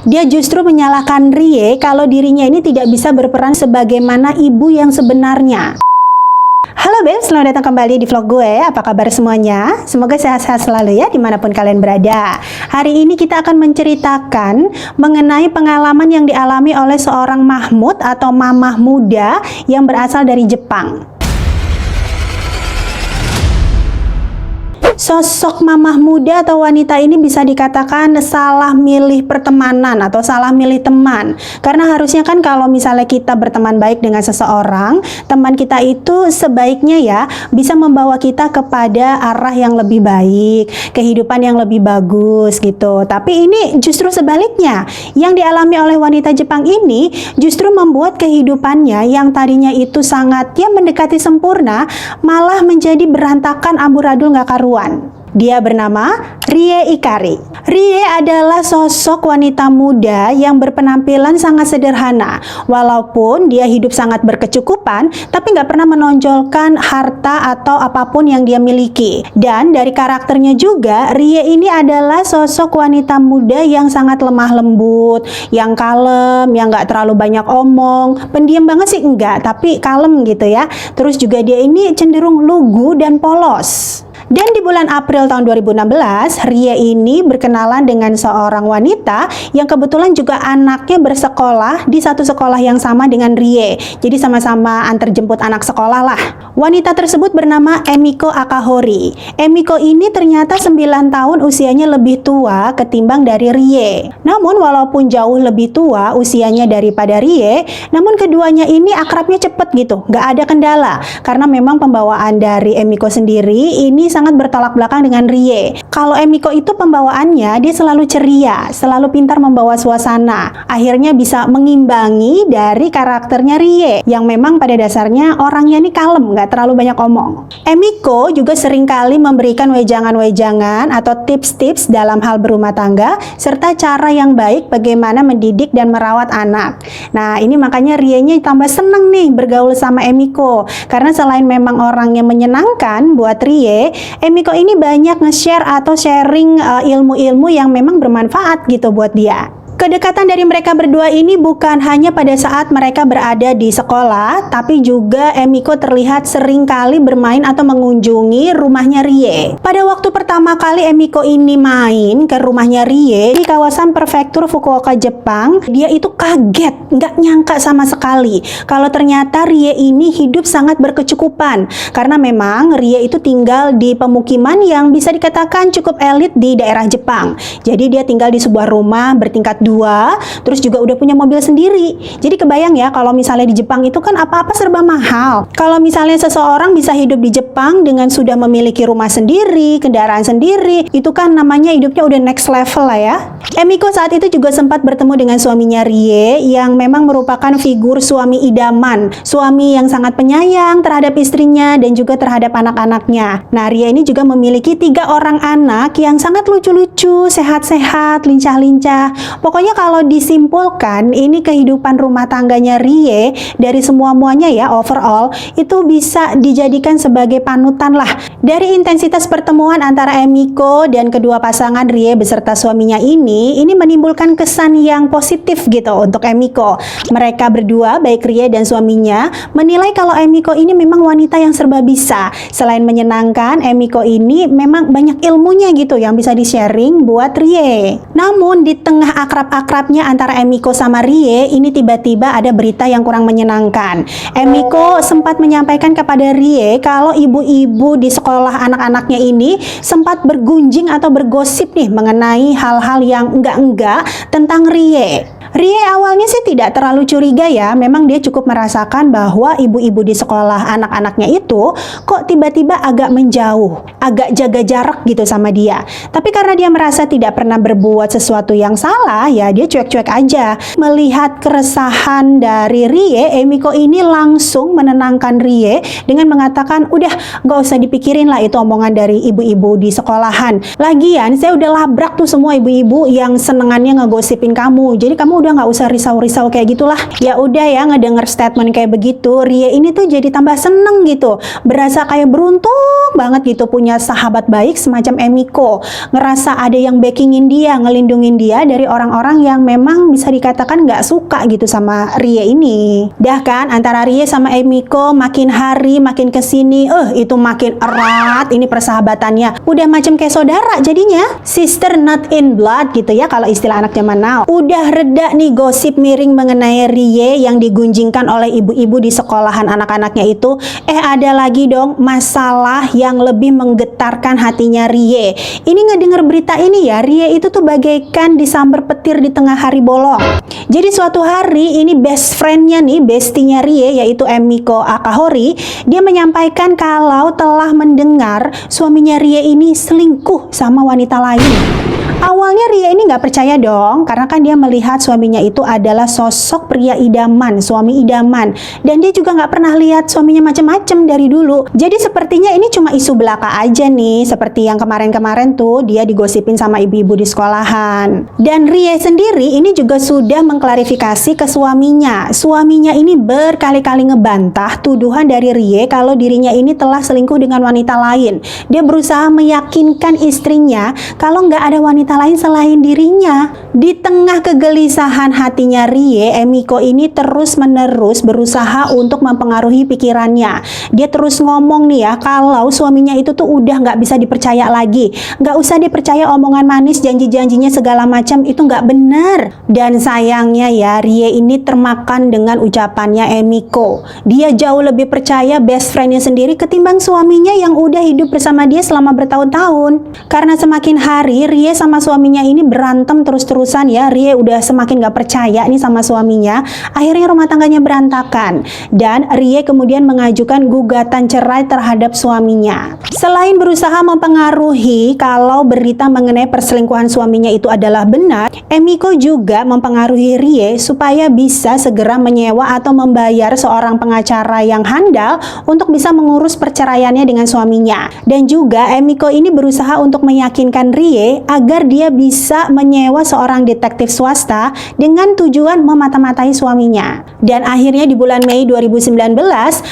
Dia justru menyalahkan Rie kalau dirinya ini tidak bisa berperan sebagaimana ibu yang sebenarnya. Halo Beb, selamat datang kembali di vlog gue. Apa kabar semuanya? Semoga sehat-sehat selalu ya dimanapun kalian berada. Hari ini kita akan menceritakan mengenai pengalaman yang dialami oleh seorang Mahmud atau mamah muda yang berasal dari Jepang. Sosok mamah muda atau wanita ini bisa dikatakan salah milih pertemanan atau salah milih teman. Karena harusnya kan kalau misalnya kita berteman baik dengan seseorang, teman kita itu sebaiknya ya bisa membawa kita kepada arah yang lebih baik, kehidupan yang lebih bagus gitu. Tapi ini justru sebaliknya. Yang dialami oleh wanita Jepang ini justru membuat kehidupannya yang tadinya itu sangat ya mendekati sempurna malah menjadi berantakan amburadul gak karuan. Dia bernama Rie Ikari. Rie adalah sosok wanita muda yang berpenampilan sangat sederhana. Walaupun dia hidup sangat berkecukupan, tapi nggak pernah menonjolkan harta atau apapun yang dia miliki. Dan dari karakternya juga, Rie ini adalah sosok wanita muda yang sangat lemah lembut, yang kalem, yang nggak terlalu banyak omong. Pendiam banget sih enggak, tapi kalem gitu ya. Terus juga dia ini cenderung lugu dan polos. Dan di bulan April tahun 2016, Rie ini berkenalan dengan seorang wanita yang kebetulan juga anaknya bersekolah di satu sekolah yang sama dengan Rie. Jadi sama-sama antar jemput anak sekolah lah. Wanita tersebut bernama Emiko Akahori. Emiko ini ternyata 9 tahun usianya lebih tua ketimbang dari Rie. Namun walaupun jauh lebih tua usianya daripada Rie, namun keduanya ini akrabnya cepet gitu, gak ada kendala. Karena memang pembawaan dari Emiko sendiri ini sangat bertolak belakang dengan Rie. Kalau Emiko itu pembawaannya dia selalu ceria, selalu pintar membawa suasana. Akhirnya bisa mengimbangi dari karakternya Rie yang memang pada dasarnya orangnya ini kalem, nggak terlalu banyak omong. Emiko juga seringkali memberikan wejangan-wejangan atau tips-tips dalam hal berumah tangga serta cara yang baik bagaimana mendidik dan merawat anak. Nah, ini makanya Rie-nya tambah seneng nih bergaul sama Emiko karena selain memang orangnya menyenangkan buat Rie, Emiko ini banyak nge-share atau sharing ilmu-ilmu yang memang bermanfaat gitu buat dia. Kedekatan dari mereka berdua ini bukan hanya pada saat mereka berada di sekolah, tapi juga Emiko terlihat sering kali bermain atau mengunjungi rumahnya Rie. Pada waktu pertama kali Emiko ini main ke rumahnya Rie di kawasan prefektur Fukuoka, Jepang, dia itu kaget, nggak nyangka sama sekali kalau ternyata Rie ini hidup sangat berkecukupan. Karena memang Rie itu tinggal di pemukiman yang bisa dikatakan cukup elit di daerah Jepang. Jadi dia tinggal di sebuah rumah bertingkat 2, terus juga udah punya mobil sendiri. Jadi kebayang ya kalau misalnya di Jepang itu kan apa-apa serba mahal. Kalau misalnya seseorang bisa hidup di Jepang dengan sudah memiliki rumah sendiri, kendaraan sendiri, itu kan namanya hidupnya udah next level lah ya. Emiko saat itu juga sempat bertemu dengan suaminya Rie yang memang merupakan figur suami idaman, suami yang sangat penyayang terhadap istrinya dan juga terhadap anak-anaknya. Nah, Rie ini juga memiliki 3 orang anak yang sangat lucu-lucu, sehat-sehat, lincah-lincah. Pokoknya kalau disimpulkan, ini kehidupan rumah tangganya Rie dari semua-muanya ya overall, itu bisa dijadikan sebagai panutan lah. Dari intensitas pertemuan antara Emiko dan kedua pasangan Rie beserta suaminya ini menimbulkan kesan yang positif gitu untuk Emiko. Mereka berdua, baik Rie dan suaminya, menilai kalau Emiko ini memang wanita yang serba bisa. Selain menyenangkan, Emiko ini memang banyak ilmunya gitu yang bisa di-sharing buat Rie. Namun di tengah akrabnya antara Emiko sama Rie, ini tiba-tiba ada berita yang kurang menyenangkan. Emiko sempat menyampaikan kepada Rie kalau ibu-ibu di sekolah anak-anaknya ini sempat bergunjing atau bergosip nih mengenai hal-hal yang enggak-enggak tentang Rie. Rie awalnya sih tidak terlalu curiga ya, memang dia cukup merasakan bahwa ibu-ibu di sekolah anak-anaknya itu kok tiba-tiba agak menjauh, agak jaga jarak gitu sama dia. Tapi karena dia merasa tidak pernah berbuat sesuatu yang salah, ya dia cuek-cuek aja. Melihat keresahan dari Rie, Emiko ini langsung menenangkan Rie dengan mengatakan, udah gak usah dipikirin lah itu omongan dari ibu-ibu di sekolahan. Lagian saya udah labrak tuh semua ibu-ibu yang senengannya ngegosipin kamu, jadi kamu udah nggak usah risau-risau kayak gitulah. Ya udah ya, ngedenger statement kayak begitu, Rie ini tuh jadi tambah seneng gitu, berasa kayak beruntung banget gitu punya sahabat baik semacam Emiko, ngerasa ada yang backingin dia, ngelindungin dia dari orang-orang yang memang bisa dikatakan nggak suka gitu sama Rie ini. Dah kan antara Rie sama Emiko makin hari makin kesini, itu makin erat ini persahabatannya, udah macam kayak saudara jadinya, sister not in blood gitu ya kalau istilah anak zaman now. Udah reda nih gosip miring mengenai Rie yang digunjingkan oleh ibu-ibu di sekolahan anak-anaknya itu. Ada lagi dong masalah yang lebih menggetarkan hatinya Rie. Ini ngedenger berita ini ya, Rie itu tuh bagaikan disambar petir di tengah hari bolong. Jadi suatu hari ini best friendnya nih, bestinya Rie yaitu Emiko Akahori, dia menyampaikan kalau telah mendengar suaminya Rie ini selingkuh sama wanita lain. Awalnya Rie ini nggak percaya dong, karena kan dia melihat suaminya itu adalah sosok pria idaman, suami idaman, dan dia juga nggak pernah lihat suaminya macam-macam dari dulu. Jadi sepertinya ini cuma isu belaka aja nih, seperti yang kemarin-kemarin tuh dia digosipin sama ibu-ibu di sekolahan. Dan Rie sendiri ini juga sudah mengklarifikasi ke suaminya. Suaminya ini berkali-kali ngebantah tuduhan dari Rie kalau dirinya ini telah selingkuh dengan wanita lain. Dia berusaha meyakinkan istrinya kalau nggak ada wanita lain selain dirinya. Di tengah kegelisahan hatinya Rie, Emiko ini terus-menerus berusaha untuk mempengaruhi pikirannya. Dia terus ngomong nih ya, kalau suaminya itu tuh udah nggak bisa dipercaya lagi. Nggak usah dipercaya omongan manis, janji-janjinya segala macam itu nggak benar. Dan sayangnya ya, Rie ini termakan dengan ucapannya Emiko. Dia jauh lebih percaya best friendnya sendiri ketimbang suaminya yang udah hidup bersama dia selama bertahun-tahun. Karena semakin hari Rie sama suaminya ini berantem terus-terusan ya, Rie udah semakin gak percaya nih sama suaminya. Akhirnya rumah tangganya berantakan, dan Rie kemudian mengajukan gugatan cerai terhadap suaminya. Selain berusaha mempengaruhi kalau berita mengenai perselingkuhan suaminya itu adalah benar, Emiko juga mempengaruhi Rie supaya bisa segera menyewa atau membayar seorang pengacara yang handal untuk bisa mengurus perceraiannya dengan suaminya. Dan juga Emiko ini berusaha untuk meyakinkan Rie agar dia bisa menyewa seorang detektif swasta dengan tujuan memata-matai suaminya. Dan akhirnya di bulan Mei 2019,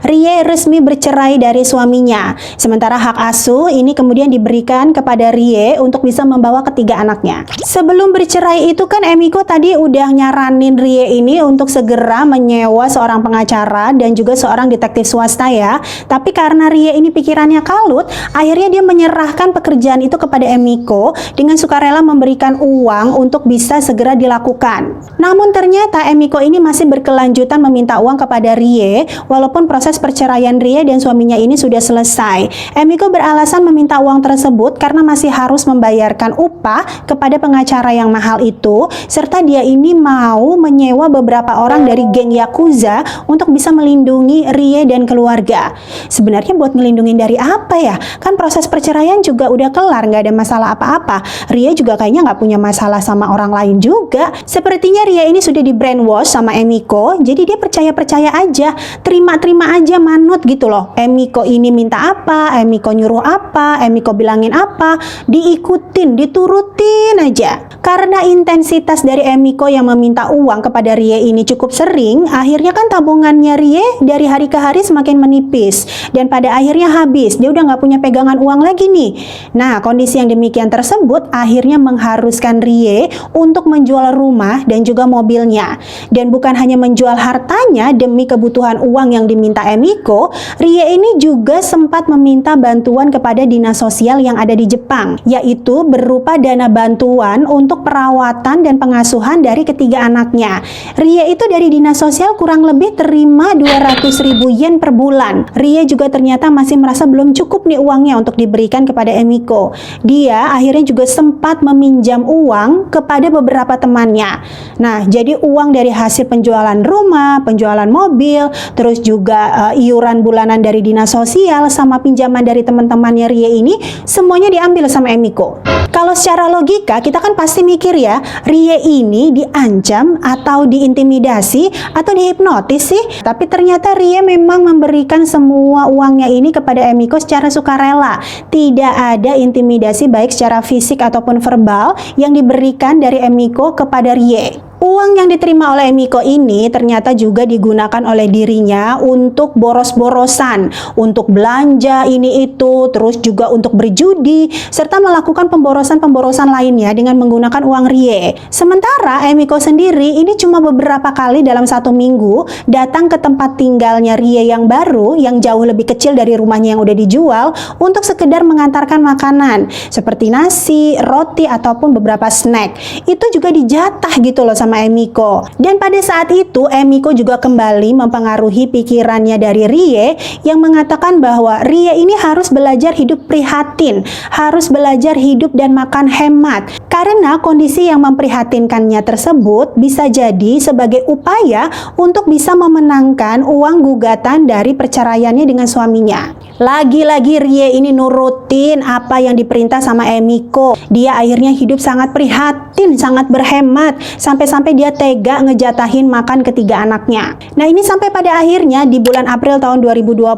Rie resmi bercerai dari suaminya. Sementara hak asuh ini kemudian diberikan kepada Rie untuk bisa membawa ketiga anaknya. Sebelum bercerai itu kan Emiko tadi udah nyaranin Rie ini untuk segera menyewa seorang pengacara dan juga seorang detektif swasta ya. Tapi karena Rie ini pikirannya kalut, akhirnya dia menyerahkan pekerjaan itu kepada Emiko dengan sukarela memberikan uang untuk bisa segera dilakukan. Namun ternyata Emiko ini masih berkelanjutan meminta uang kepada Rie walaupun proses perceraian Rie dan suaminya ini sudah selesai. Emiko beralasan meminta uang tersebut karena masih harus membayarkan upah kepada pengacara yang mahal itu, serta dia ini mau menyewa beberapa orang dari geng Yakuza untuk bisa melindungi Rie dan keluarga. Sebenarnya buat ngelindungin dari apa ya? Kan proses perceraian juga udah kelar, nggak ada masalah apa-apa. Rie juga kayaknya nggak punya masalah sama orang lain juga. Sepertinya Rie ini sudah di brainwash sama Emiko, jadi dia percaya-percaya aja, terima-terima aja, manut gitu loh. Emiko ini minta apa, Emiko nyuruh apa, Emiko bilangin apa, diikutin, diturutin aja. Karena intensitas dari Emiko yang meminta uang kepada Rie ini cukup sering, akhirnya kan tabungannya Rie dari hari ke hari semakin menipis, dan pada akhirnya habis. Dia udah nggak punya pegangan uang lagi nih. Nah, kondisi yang demikian tersebut akhirnya mengharuskan Rie untuk menjual rumah dan juga mobilnya. Dan bukan hanya menjual hartanya demi kebutuhan uang yang diminta Emiko, Rie ini juga sempat meminta bantuan kepada dinas sosial yang ada di Jepang, yaitu berupa dana bantuan untuk perawatan dan pengasuhan dari ketiga anaknya. Rie itu dari dinas sosial kurang lebih terima 200.000 yen per bulan. Rie juga ternyata masih merasa belum cukup nih uangnya untuk diberikan kepada Emiko. Dia akhirnya juga sempat meminjam uang kepada beberapa temannya. Nah, jadi uang dari hasil penjualan rumah, penjualan mobil, terus juga iuran bulanan dari dinas sosial sama pinjaman dari teman-temannya Rie ini semuanya diambil sama Emiko. Kalau secara logika kita kan pasti mikir ya, Rie ini diancam atau diintimidasi atau dihipnotis sih. Tapi ternyata Rie memang memberikan semua uangnya ini kepada Emiko secara sukarela. Tidak ada intimidasi baik secara fisik ataupun verbal yang diberikan dari Emiko kepada Rie. Uang yang diterima oleh Emiko ini ternyata juga digunakan oleh dirinya untuk boros-borosan, untuk belanja ini itu, terus juga untuk berjudi, serta melakukan pemborosan-pemborosan lainnya dengan menggunakan uang Rie. Sementara Emiko sendiri ini cuma beberapa kali dalam 1 minggu datang ke tempat tinggalnya Rie yang baru, yang jauh lebih kecil dari rumahnya yang udah dijual, untuk sekedar mengantarkan makanan seperti nasi, roti, ataupun beberapa snack. Itu juga dijatah gitu loh sama Emiko. Dan pada saat itu Emiko juga kembali mempengaruhi pikirannya dari Rie, yang mengatakan bahwa Rie ini harus belajar hidup prihatin, harus belajar hidup dan makan hemat, karena kondisi yang memprihatinkannya tersebut bisa jadi sebagai upaya untuk bisa memenangkan uang gugatan dari perceraiannya dengan suaminya. Lagi-lagi Rie ini nurutin apa yang diperintah sama Emiko. Dia akhirnya hidup sangat prihatin, sangat berhemat, sampai-sampai dia tega ngejatahin makan ketiga anaknya. Nah, ini sampai pada akhirnya di bulan April tahun 2020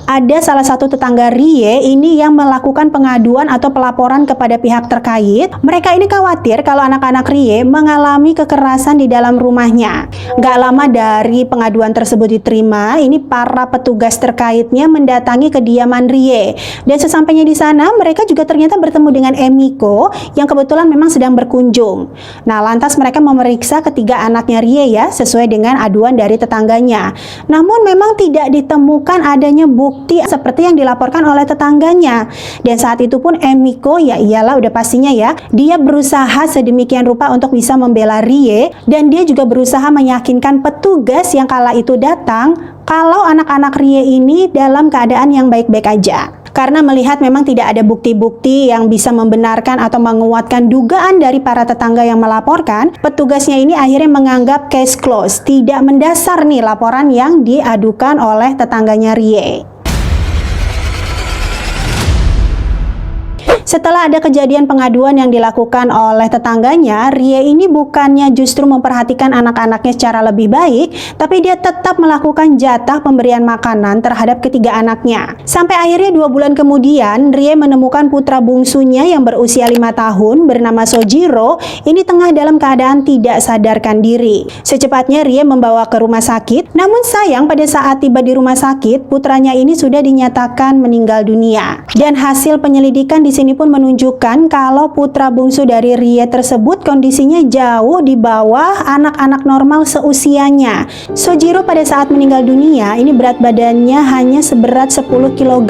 ada salah satu tetangga Rie ini yang melakukan pengaduan atau pelaporan kepada pihak terkait. Mereka ini khawatir kalau anak-anak Rie mengalami kekerasan di dalam rumahnya. Gak lama dari pengaduan tersebut diterima, ini para petugas terkaitnya mendatangi kediaman Rie. Dan sesampainya di sana, mereka juga ternyata bertemu dengan Emiko yang kebetulan memang sedang berkunjung. Nah, lantas mereka memeriksa ketiga anaknya Rie ya, sesuai dengan aduan dari tetangganya. Namun memang tidak ditemukan adanya bukti seperti yang dilaporkan oleh tetangganya. Dan saat itu pun Emiko, ya iyalah udah pastinya ya, dia berusaha sedemikian rupa untuk bisa membela Rie, dan dia juga berusaha meyakinkan petugas yang kala itu datang kalau anak-anak Rie ini dalam keadaan yang baik-baik aja. Karena melihat memang tidak ada bukti-bukti yang bisa membenarkan atau menguatkan dugaan dari para tetangga yang melaporkan, petugasnya ini akhirnya menganggap case closed, tidak mendasar nih laporan yang diadukan oleh tetangganya Rie. Setelah ada kejadian pengaduan yang dilakukan oleh tetangganya, Rie ini bukannya justru memperhatikan anak-anaknya secara lebih baik, tapi dia tetap melakukan jatah pemberian makanan terhadap ketiga anaknya. Sampai akhirnya 2 bulan kemudian, Rie menemukan putra bungsunya yang berusia 5 tahun bernama Sojiro, ini tengah dalam keadaan tidak sadarkan diri. Secepatnya Rie membawa ke rumah sakit, namun sayang pada saat tiba di rumah sakit, putranya ini sudah dinyatakan meninggal dunia. Dan hasil penyelidikan di sini pun menunjukkan kalau putra bungsu dari Rie tersebut kondisinya jauh di bawah anak-anak normal seusianya. Sojiro pada saat meninggal dunia ini berat badannya hanya seberat 10 kg,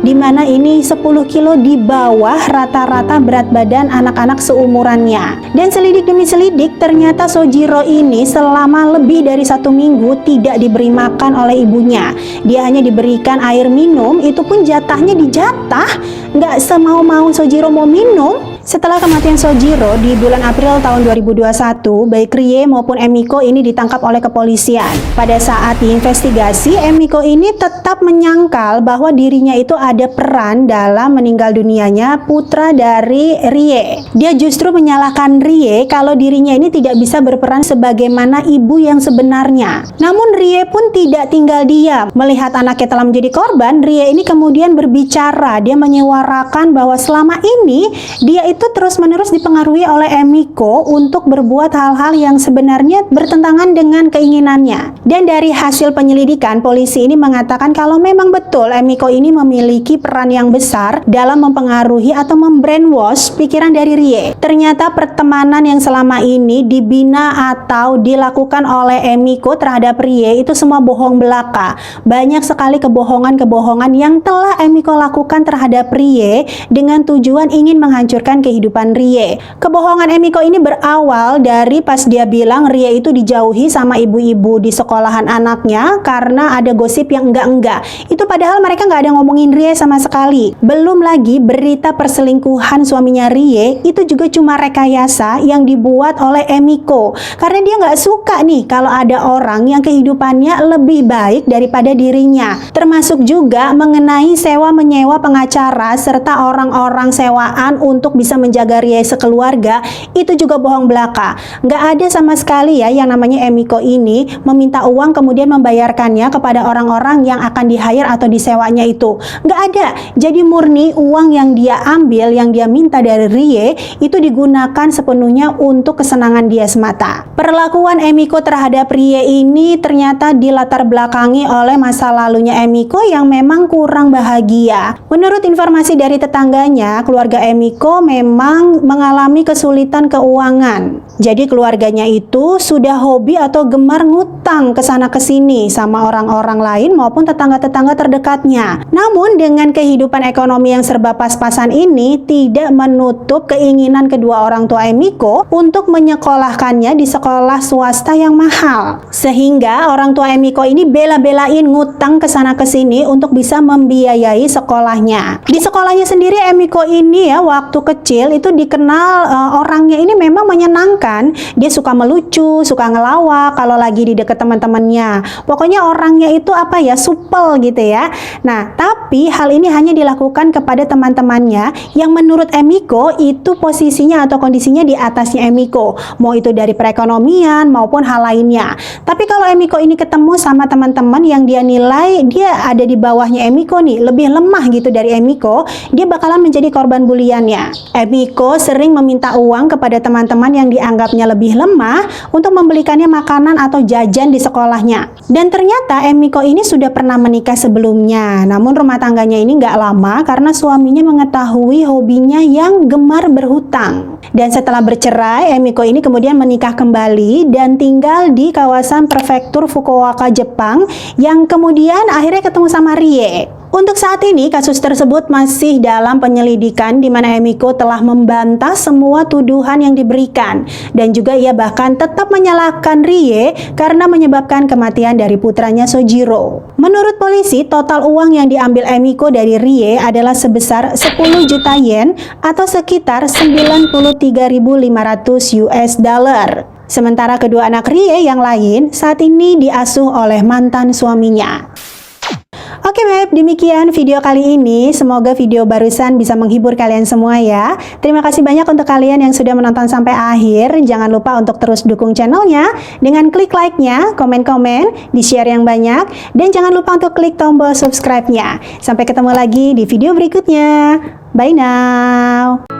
di mana ini 10 kilo di bawah rata-rata berat badan anak-anak seumurannya. Dan selidik demi selidik ternyata Sojiro ini selama lebih dari 1 minggu tidak diberi makan oleh ibunya. Dia hanya diberikan air minum, itu pun jatahnya dijatah, nggak semau-mau Sojiro mau minum. Setelah kematian Sojiro di bulan April tahun 2021, baik Rie maupun Emiko ini ditangkap oleh kepolisian. Pada saat diinvestigasi, Emiko ini tetap menyangkal bahwa dirinya itu ada peran dalam meninggal dunianya putra dari Rie. Dia justru menyalahkan Rie kalau dirinya ini tidak bisa berperan sebagaimana ibu yang sebenarnya. Namun Rie pun tidak tinggal diam. Melihat anaknya telah menjadi korban, Rie ini kemudian berbicara. Dia menyuarakan bahwa selama ini dia itu terus-menerus dipengaruhi oleh Emiko untuk berbuat hal-hal yang sebenarnya bertentangan dengan keinginannya. Dan dari hasil penyelidikan, polisi ini mengatakan kalau memang betul Emiko ini memiliki peran yang besar dalam mempengaruhi atau membrainwash pikiran dari Rie. Ternyata pertemanan yang selama ini dibina atau dilakukan oleh Emiko terhadap Rie itu semua bohong belaka. Banyak sekali kebohongan-kebohongan yang telah Emiko lakukan terhadap Rie dengan tujuan ingin menghancurkan kehidupan Rie. Kebohongan Emiko ini berawal dari pas dia bilang Rie itu dijauhi sama ibu-ibu di sekolahan anaknya karena ada gosip yang enggak-enggak. Itu padahal mereka nggak ada ngomongin Rie sama sekali. Belum lagi berita perselingkuhan suaminya Rie itu juga cuma rekayasa yang dibuat oleh Emiko. Karena dia nggak suka nih kalau ada orang yang kehidupannya lebih baik daripada dirinya. Termasuk juga mengenai sewa menyewa pengacara serta orang-orang sewaan untuk bisa bisa menjaga Rie sekeluarga, itu juga bohong belaka. Nggak ada sama sekali ya yang namanya Emiko ini meminta uang kemudian membayarkannya kepada orang-orang yang akan di-hire atau disewanya itu. Nggak ada. Jadi murni uang yang dia ambil, yang dia minta dari Rie, itu digunakan sepenuhnya untuk kesenangan dia semata. Perlakuan Emiko terhadap Rie ini ternyata dilatar belakangi oleh masa lalunya Emiko yang memang kurang bahagia. Menurut informasi dari tetangganya, keluarga Emiko memang mengalami kesulitan keuangan. Jadi keluarganya itu sudah hobi atau gemar ngutang ke sana ke sini sama orang-orang lain maupun tetangga-tetangga terdekatnya. Namun dengan kehidupan ekonomi yang serba pas-pasan ini tidak menutup keinginan kedua orang tua Emiko untuk menyekolahkannya di sekolah swasta yang mahal. Sehingga orang tua Emiko ini bela-belain ngutang ke sana ke sini untuk bisa membiayai sekolahnya. Di sekolahnya sendiri Emiko ini ya waktu kecil itu dikenal orangnya ini memang menyenangkan. Dia suka melucu, suka ngelawak kalau lagi di dekat teman-temannya. Pokoknya orangnya itu apa ya, supel gitu ya. Nah, tapi hal ini hanya dilakukan kepada teman-temannya yang menurut Emiko itu posisinya atau kondisinya di atasnya Emiko. Mau itu dari perekonomian maupun hal lainnya. Tapi kalau Emiko ini ketemu sama teman-teman yang dia nilai dia ada di bawahnya Emiko nih, lebih lemah gitu dari Emiko, dia bakalan menjadi korban buliannya. Emiko sering meminta uang kepada teman-teman yang dianggapnya lebih lemah untuk membelikannya makanan atau jajan di sekolahnya. Dan ternyata Emiko ini sudah pernah menikah sebelumnya. Namun rumah tangganya ini nggak lama karena suaminya mengetahui hobinya yang gemar berhutang. Dan setelah bercerai, Emiko ini kemudian menikah kembali dan tinggal di kawasan prefektur Fukuoka, Jepang, yang kemudian akhirnya ketemu sama Rie. Untuk saat ini kasus tersebut masih dalam penyelidikan di mana Emiko telah membantah semua tuduhan yang diberikan dan juga ia bahkan tetap menyalahkan Rie karena menyebabkan kematian dari putranya Sojiro. Menurut polisi, total uang yang diambil Emiko dari Rie adalah sebesar 10 juta yen atau sekitar 93.500 US dollar. Sementara kedua anak Rie yang lain saat ini diasuh oleh mantan suaminya. Oke Beb, demikian video kali ini. Semoga video barusan bisa menghibur kalian semua ya. Terima kasih banyak untuk kalian yang sudah menonton sampai akhir. Jangan lupa untuk terus dukung channelnya dengan klik like-nya, komen-komen, di-share yang banyak, dan jangan lupa untuk klik tombol subscribe-nya. Sampai ketemu lagi di video berikutnya. Bye now.